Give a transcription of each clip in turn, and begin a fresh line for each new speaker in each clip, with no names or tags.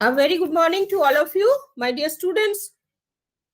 A very good morning to all of you, my dear students.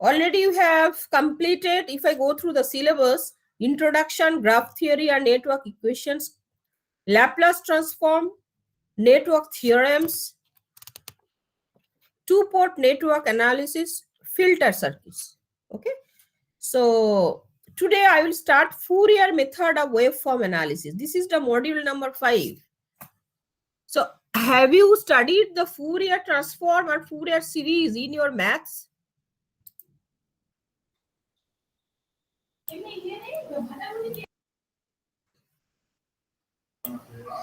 Already you have completed, if I go through the syllabus, introduction, graph theory and network equations, Laplace transform, network theorems, two-port network analysis, filter circuits. Okay. So today I will start Fourier method of waveform analysis. This is the module number 5. So have you studied the Fourier transform or Fourier series in your maths?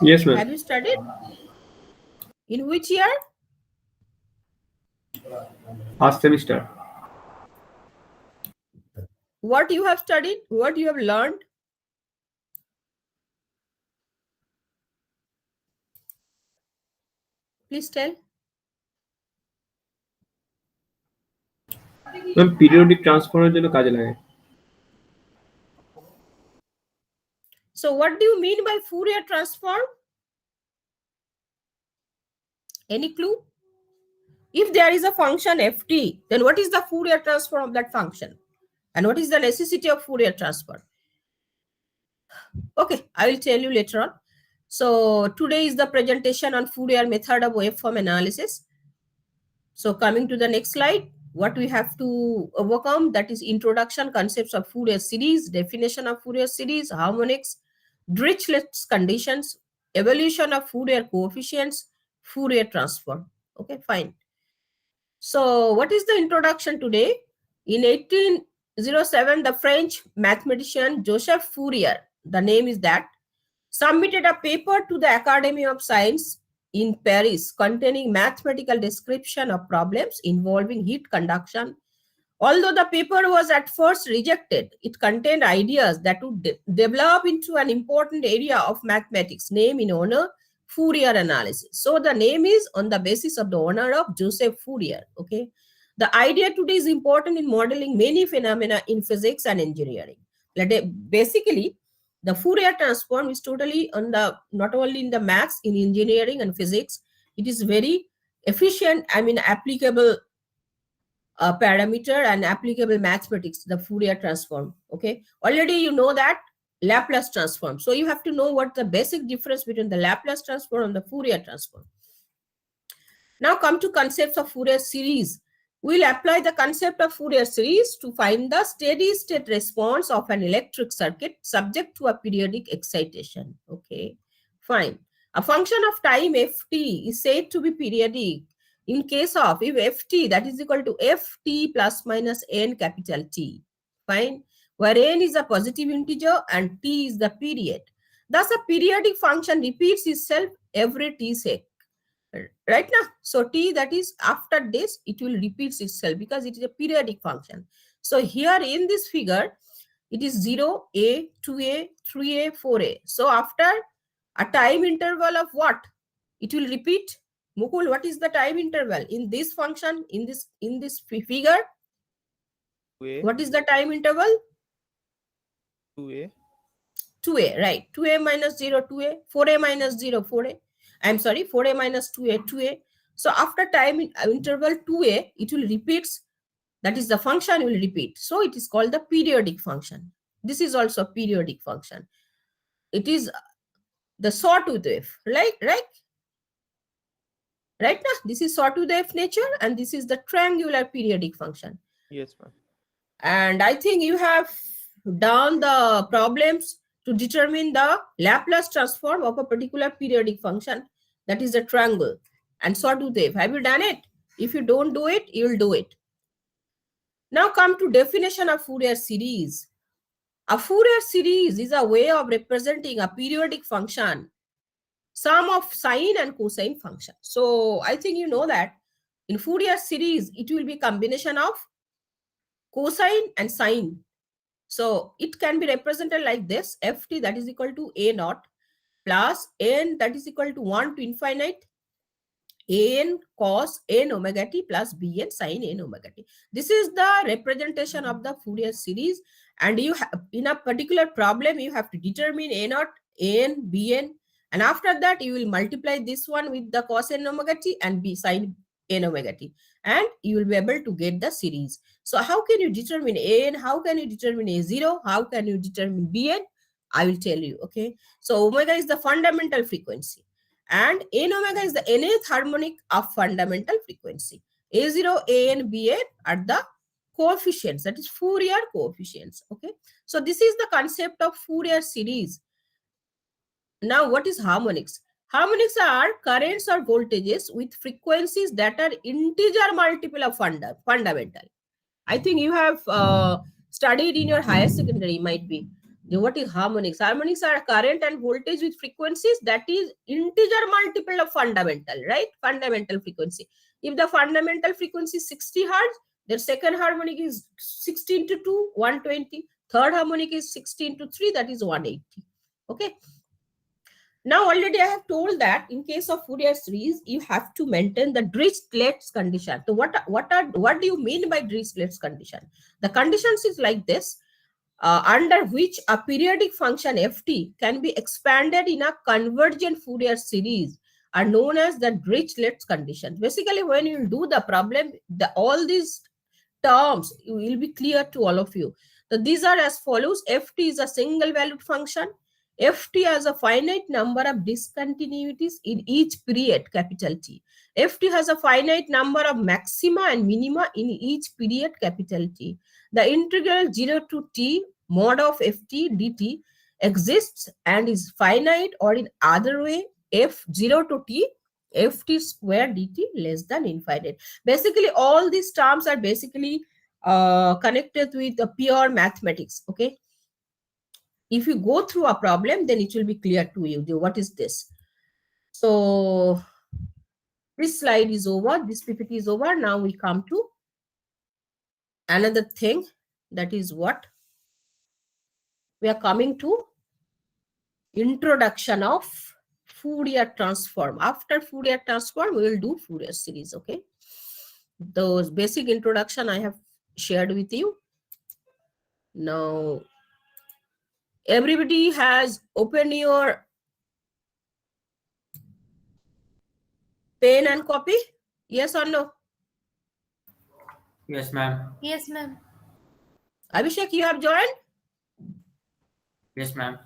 Yes, ma'am.
Have you studied? In which year?
Last semester.
What you have studied? What you have learned? Please tell.
Ma'am periodic ট্রান্সফর্মের জন্য কাজে লাগে।
So what do you mean by Fourier transform? Any clue? If there is a function ft, then what is the Fourier transform of that function? And what is the necessity of Fourier transform? Okay, I will tell you later on. So today is the presentation on Fourier method of waveform analysis. So coming to the next slide, what we have to overcome, that is introduction, concepts of Fourier series, definition of Fourier series, harmonics, Dirichlet's conditions, evolution of Fourier coefficients, Fourier transform. Okay, fine. So what is the introduction today? In 1807, the French mathematician Joseph Fourier, the name is that, submitted a paper to the Academy of Science in Paris containing mathematical description of problems involving heat conduction. Although the paper was at first rejected, it contained ideas that would develop into an important area of mathematics, name in honor, Fourier analysis. So the name is on the basis of the honor of Joseph Fourier. Okay. The idea today is important in modeling many phenomena in physics and engineering. Basically, the Fourier transform is totally on the, not only in the maths, in engineering and physics. It is very efficient, applicable parameter and applicable mathematics, the Fourier transform. Okay, already you know that Laplace transform. So you have to know what the basic difference between the Laplace transform and the Fourier transform. Now come to concepts of Fourier series. We'll apply the concept of Fourier series to find the steady state response of an electric circuit subject to a periodic excitation. Okay, fine. A function of time ft is said to be periodic in case of if ft, that is equal to ft plus minus n capital T. Fine. Where n is a positive integer and t is the period. Thus, a periodic function repeats itself every t sec. Right now, so t, that is after this it will repeats itself because it is a periodic function. So here in this figure it is 0a, 2a, 3a, 4a. So after a time interval of what, it will repeat. Mukul, what is the time interval in this function, in this figure?
2a.
What is the time interval?
2a.
2a, right? 2a minus 0, 2a, 4a minus 0, 4a. I'm sorry, 4a minus 2a, 2a. So after time interval 2a, it will repeats. That is the function will repeat. So it is called the periodic function. This is also a periodic function. It is the sawtooth wave, right? Right now, this is sawtooth wave nature, and this is the triangular periodic function.
Yes, ma'am.
And I think you have done the problems to determine the Laplace transform of a particular periodic function, that is the triangle and sawtooth wave. Have you done it? If you don't do it, you will do it. Now come to definition of Fourier series. A Fourier series is a way of representing a periodic function, sum of sine and cosine function. So I think you know that in Fourier series, it will be combination of cosine and sine. So it can be represented like this, ft, that is equal to a naught plus n, that is equal to 1 to infinite an cos n omega t plus bn sin n omega t. This is the representation of the Fourier series, and you have, in a particular problem, you have to determine a naught, an, bn, and after that you will multiply this one with the cos n omega t and b sin n omega t, and you will be able to get the series. So how can you determine an? How can you determine a0? How can you determine bn? I will tell you. Okay, so omega is the fundamental frequency, and n omega is the nth harmonic of fundamental frequency. A0, an, bn are the coefficients, that is Fourier coefficients. Okay, so this is the concept of Fourier series. Now, what is harmonics? Harmonics are currents or voltages with frequencies that are integer multiple of fundamental. I think you have studied in your higher secondary, might be. What is harmonics? Harmonics are current and voltage with frequencies that is integer multiple of fundamental, right? Fundamental frequency. If the fundamental frequency is 60 hertz, the second harmonic is 16 to 2, 120. Third harmonic is 16 to 3, that is 180. Okay. Now, already I have told that in case of Fourier series, you have to maintain the Dirichlet's condition. So what do you mean by Dirichlet's condition? The conditions is like this, under which a periodic function ft can be expanded in a convergent Fourier series are known as the Dirichlet's conditions. Basically, when you do the problem, all these terms will be clear to all of you. So these are as follows. Ft is a single valued function. Ft has a finite number of discontinuities in each period, capital T. Ft has a finite number of maxima and minima in each period, capital T. The integral 0 to t mod of ft dt exists and is finite, or in other way, f 0 to t ft square dt less than infinite. Basically, all these terms are basically connected with the pure mathematics. Okay. If you go through a problem, then it will be clear to you. What is this? So this slide is over. This PPT is over. Now we come to another thing. That is what? We are coming to introduction of Fourier transform. After Fourier transform, we will do Fourier series. Okay. Those basic introduction I have shared with you. Now, everybody has opened your pen and copy? Yes or no?
Yes, ma'am.
Yes, ma'am.
Abhishek, you have joined?
Yes, ma'am.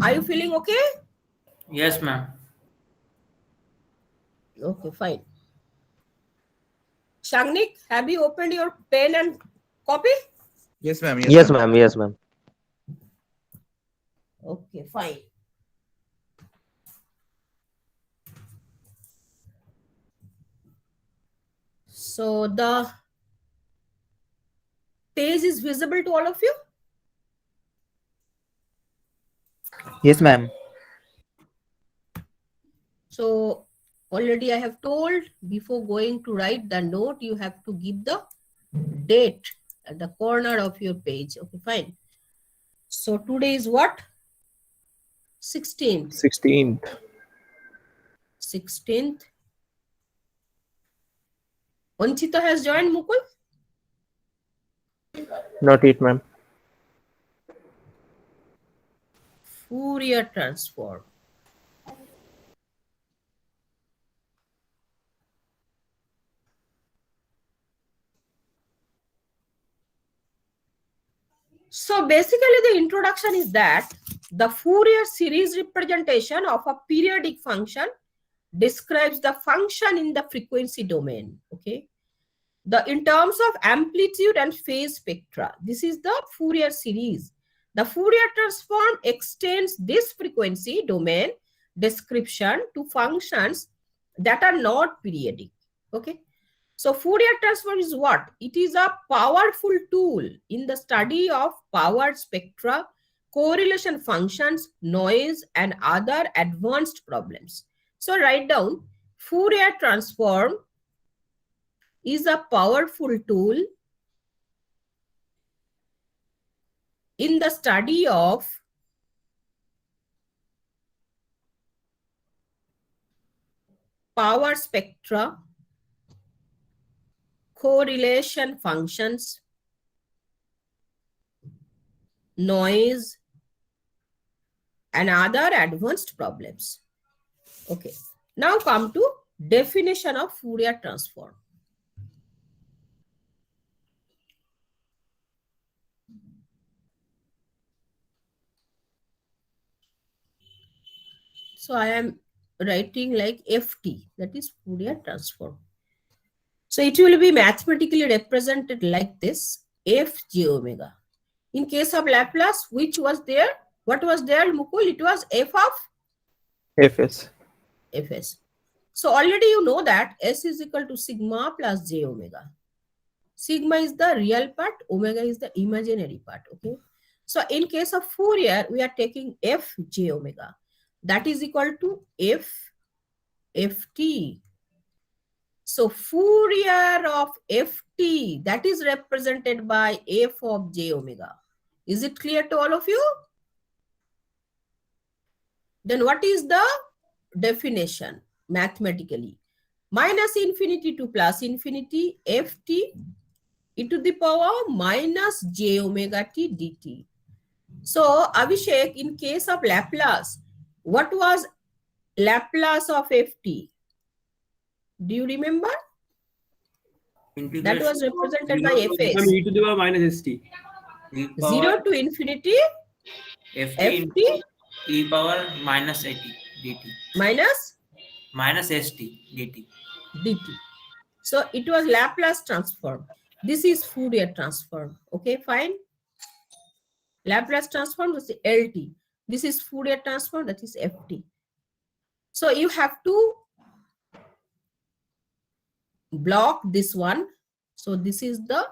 Are you feeling okay?
Yes, ma'am.
Okay, fine. Shangnik, have you opened your pen and copy?
Yes, ma'am.
Yes, ma'am. Yes, ma'am.
Okay, fine. So the page is visible to all of you?
Yes, ma'am.
So already I have told, before going to write the note, you have to give the date at the corner of your page. Okay, fine. So today is what? 16th.
16th.
16th. Anchita has joined, Mukul?
Not it, ma'am.
Fourier transform. So basically the introduction is that the Fourier series representation of a periodic function describes the function in the frequency domain. Okay. In terms of amplitude and phase spectra, this is the Fourier series. The Fourier transform extends this frequency domain description to functions that are not periodic. Okay. So Fourier transform is what? It is a powerful tool in the study of power spectra, correlation functions, noise, and other advanced problems. So write down, Fourier transform is a powerful tool in the study of power spectra, correlation functions, noise, and other advanced problems. Okay. Now come to definition of Fourier transform. So I am writing like FT, that is Fourier transform. So it will be mathematically represented like this, f j omega. In case of Laplace, which was there? What was there, Mukul? It was f of
Fs.
Fs. So already you know that S is equal to sigma plus j omega. Sigma is the real part, omega is the imaginary part, okay? So in case of Fourier, we are taking f j omega. That is equal to f ft. So Fourier of ft, that is represented by f of j omega. Is it clear to all of you? Then what is the definition mathematically? Minus infinity to plus infinity ft e to the power minus j omega t dt. So Abhishek, in case of Laplace, what was Laplace of ft? Do you remember? That was represented by fs.
e to the power minus st.
0 to infinity ft
e power minus 80 dt
minus
st dt.
dt. So it was Laplace transform. This is Fourier transform. Okay, fine. Laplace transform is LT. This is Fourier transform, that is FT. So you have to block this one. So this is the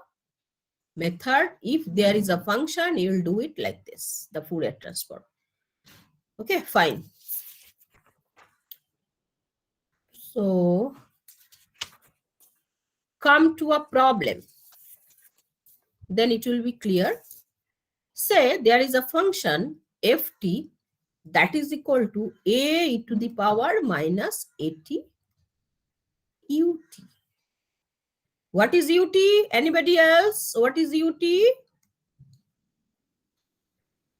method. If there is a function, you will do it like this, the Fourier transform. Okay, fine. So come to a problem. Then it will be clear. Say there is a function ft that is equal to a e to the power minus 80 ut. What is ut? Anybody else? What is ut?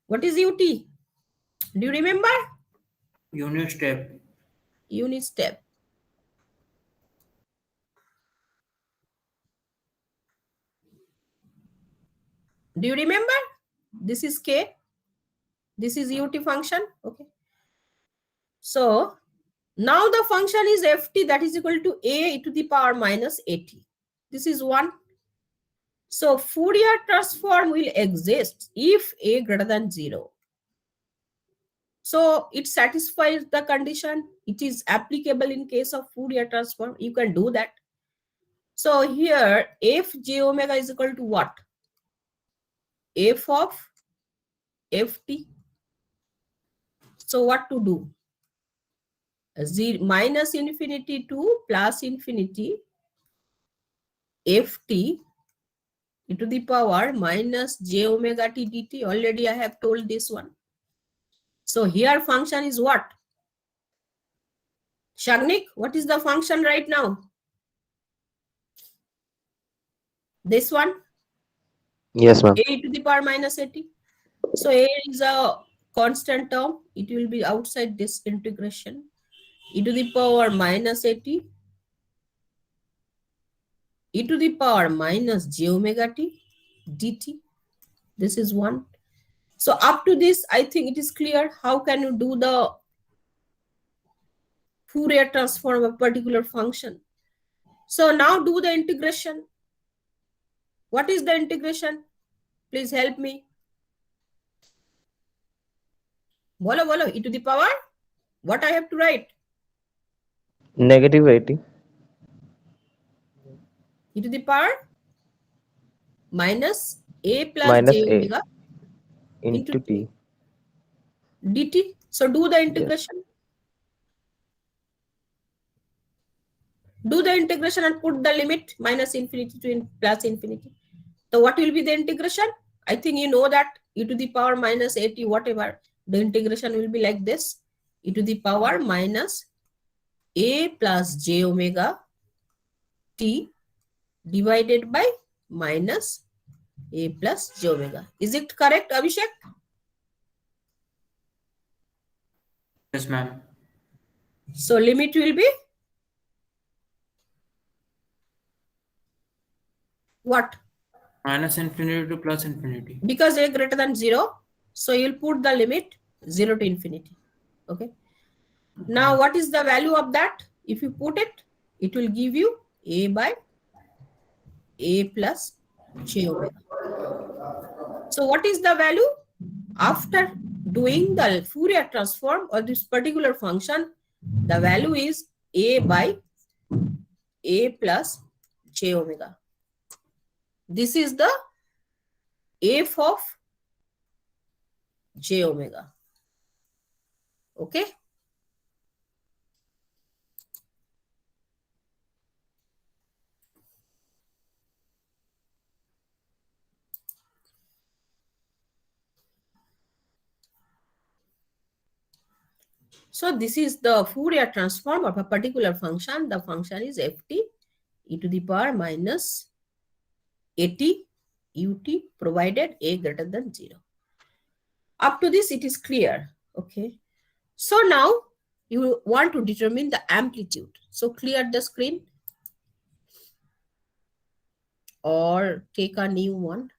What is ut? Do you remember?
Unit step.
Unit step. Do you remember? This is k. This is ut function. Okay. So now the function is ft that is equal to a e to the power minus 80. This is 1. So Fourier transform will exist if a greater than 0. So it satisfies the condition. It is applicable in case of Fourier transform. You can do that. So here f j omega is equal to what? F of ft. So what to do? Minus infinity to plus infinity ft e to the power minus j omega t dt. Already I have told this one. So here function is what? Shagnik, what is the function right now? This one?
Yes, ma'am.
A to the power minus 80. So a is a constant term. It will be outside this integration. E to the power minus 80. E to the power minus j omega t dt. This is 1. So up to this, I think it is clear. How can you do the Fourier transform of a particular function? So now do the integration. What is the integration? Please help me. Bolo, bolo, e to the power. What I have to write?
Negative 80.
E to the power minus a plus
Minus
j
a.
omega
Into t.
dt. So do the integration. Do the integration and put the limit minus infinity to plus infinity. So what will be the integration? I think you know that e to the power minus 80 whatever. The integration will be like this. E to the power minus a plus j omega t divided by minus a plus j omega. Is it correct, Abhishek?
Yes, ma'am.
So limit will be what?
Minus infinity to plus infinity.
Because a greater than 0, so you'll put the limit 0 to infinity. Okay. Now what is the value of that? If you put it, it will give you a by a plus j omega. So what is the value? After doing the Fourier transform or this particular function, the value is a by a plus j omega. This is the f of j omega. Okay. So this is the Fourier transform of a particular function. The function is ft e to the power minus at ut provided a greater than 0. Up to this, it is clear. Okay. So now you want to determine the amplitude. So clear the screen or take a new one.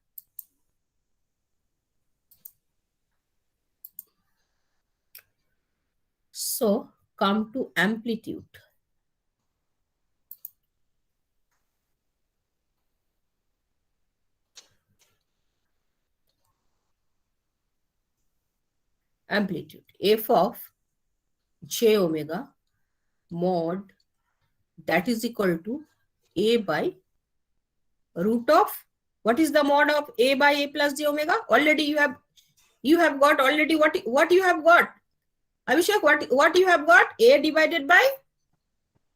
So come to amplitude. Amplitude f of j omega mod that is equal to a by root of, what is the mod of a by a plus j omega? Already you have got already what you have got. Abhishek, what you have got? A divided by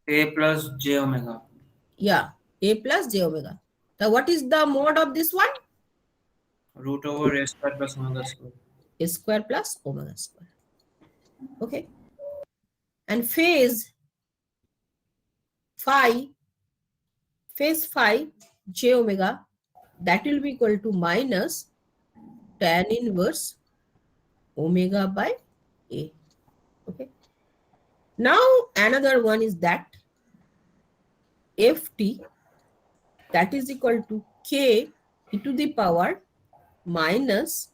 A plus j omega.
Yeah, a plus j omega. So what is the mod of this one?
Root over a square plus omega square.
A square plus omega square. Okay. And phase phi j omega, that will be equal to minus tan inverse omega by a. Okay. Now another one is that ft that is equal to k e to the power minus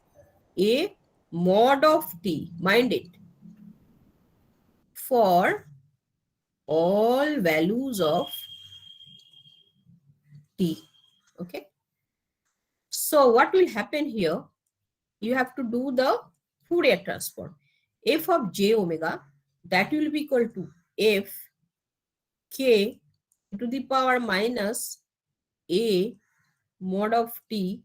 a mod of t, mind it, for all values of t. Okay. So what will happen here? You have to do the Fourier transform. F of j omega, that will be equal to f k to the power minus a mod of t.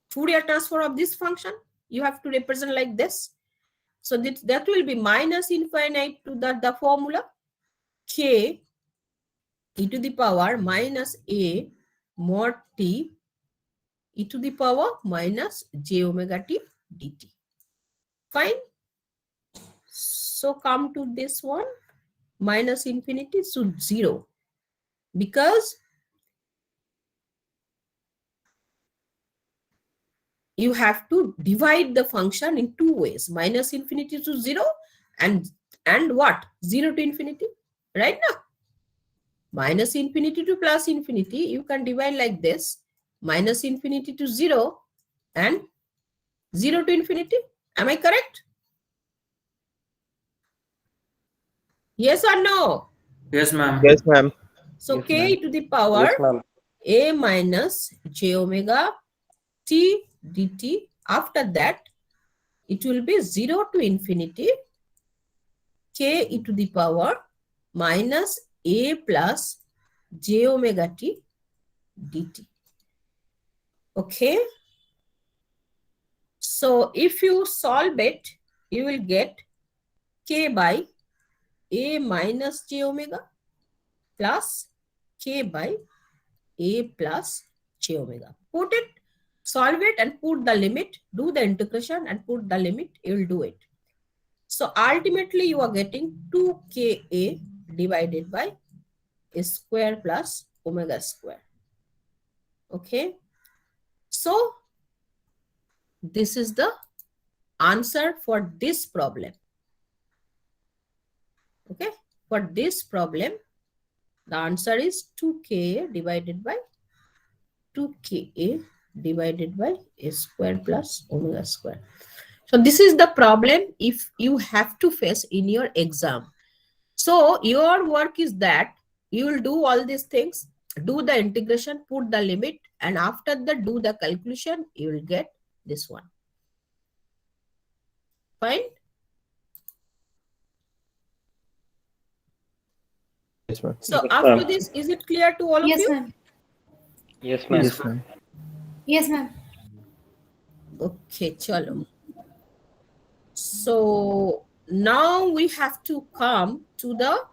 Fourier transform of this function, you have to represent like this. So that will be minus infinite to the formula k e to the power minus a mod t e to the power minus j omega t dt. Fine. So come to this one, minus infinity to 0, because you have to divide the function in two ways, minus infinity to 0 and what? 0 to infinity, right now? Minus infinity to plus infinity, you can divide like this, minus infinity to 0 and 0 to infinity. Am I correct? Yes or no?
Yes, ma'am.
Yes, ma'am.
So
Yes,
k
ma'am.
to the power
Yes, ma'am.
a minus j omega t dt. After that, it will be 0 to infinity k e to the power minus a plus j omega t dt. Okay. So if you solve it, you will get k by a minus j omega plus k by a plus j omega. Put it, solve it and put the limit, do the integration and put the limit, you will do it. So ultimately you are getting 2ka divided by a square plus omega square. Okay. So this is the answer for this problem. Okay. For this problem, The answer is 2k divided by 2ka divided by a square plus omega square. So this is the problem if you have to face in your exam. So your work is that you will do all these things, do the integration, put the limit, and after that do the calculation, you will get this one. Fine?
Yes, ma'am.
So
Yes,
after
ma'am.
this, is it clear to all of
Yes,
you?
ma'am.
Yes, ma'am.
Yes,
ma'am.
Yes, ma'am.
Okay, chalo. So now we have to come to the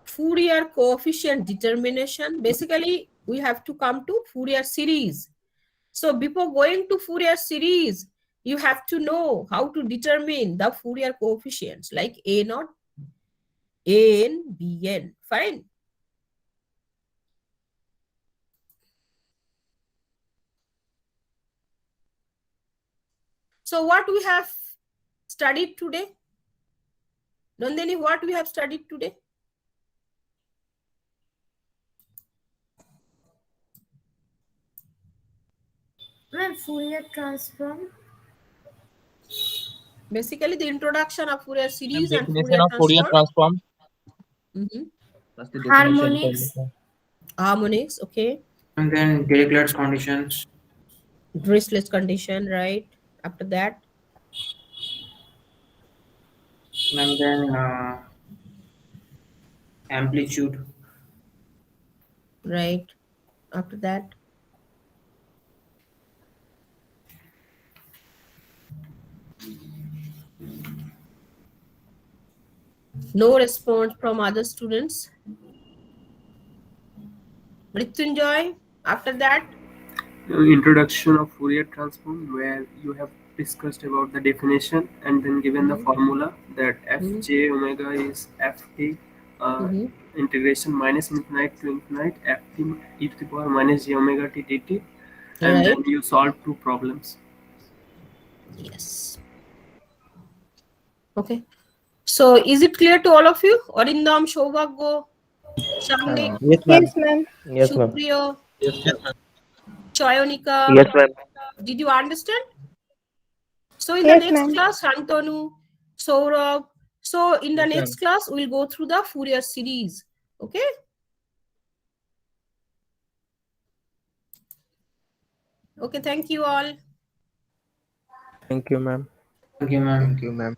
Fourier coefficient determination. Basically, we have to come to Fourier series. So before going to Fourier series, you have to know how to determine the Fourier coefficients like A0, An, Bn. Fine. So what we have studied today? Nandini, what we have studied today?
Ma'am, Fourier transform.
Basically, the introduction of Fourier series and
Definition
Fourier
of Fourier
transform.
transform. That's the
Harmonics.
definition.
Harmonics, okay.
And then Dirichlet's conditions.
Dirichlet's condition, right? After that,
And then amplitude.
right? After that, no response from other students. Mrityunjoy, after that,
Introduction of Fourier transform, where you have discussed about the definition and then given the formula that fj omega is ft integration minus infinite to infinite ft e to the power minus j omega t dt, and
right?
then you solve two problems.
Yes. Okay. So is it clear to all of you? Arindam, Shoubhagyo, Shamnik,
Yes, ma'am.
Yes, ma'am.
Yes, ma'am.
Supriyo,
Yes, ma'am.
Chayonika?
Yes, ma'am.
Did you understand? So in
Yes,
the next
ma'am.
class, Shantanu, Saurabh. So in the
Yes,
next class, we'll go through the Fourier series. Okay. Okay, thank you all.
Thank you, ma'am.
Thank you, ma'am.
Thank you, ma'am.